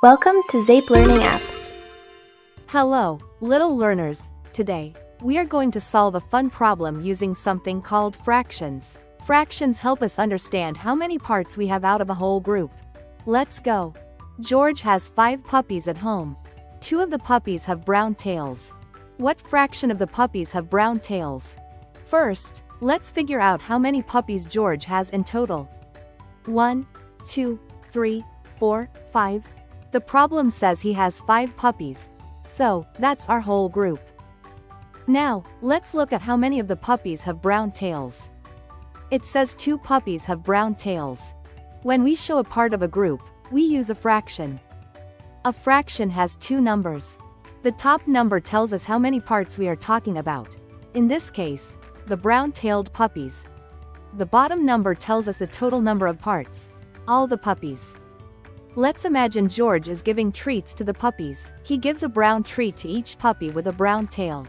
Welcome to Zappe Learning app. Hello, little learners. Today, we are going to solve a fun problem using something called fractions. Fractions help us understand how many parts we have out of a whole group. Let's go. George has 5 puppies at home. 2 of the puppies have brown tails. What fraction of the puppies have brown tails? First, let's figure out how many puppies George has in total. 1, 2, 3, 4, 5. The problem says he has 5 puppies, so that's our whole group. Now, let's look at how many of the puppies have brown tails. It says 2 puppies have brown tails. When we show a part of a group, we use a fraction. A fraction has 2 numbers. The top number tells us how many parts we are talking about. In this case, the brown-tailed puppies. The bottom number tells us the total number of parts. All the puppies. Let's imagine George is giving treats to the puppies. He gives a brown treat to each puppy with a brown tail.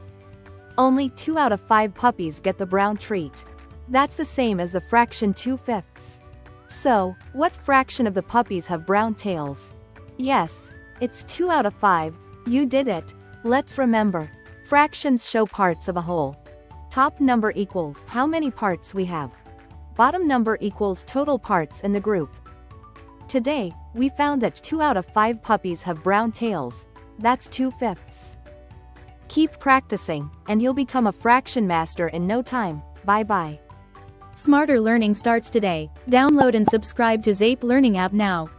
Only 2 out of 5 puppies get the brown treat. That's the same as the fraction 2/5. So, what fraction of the puppies have brown tails? Yes, it's 2 out of 5. You did it. Let's remember. Fractions show parts of a whole. Top number equals how many parts we have. Bottom number equals total parts in the group. Today, we found that 2 out of 5 puppies have brown tails. That's 2/5. Keep practicing, and you'll become a fraction master in no time. Bye-bye. Smarter learning starts today. Download and subscribe to Zappe Learning app now.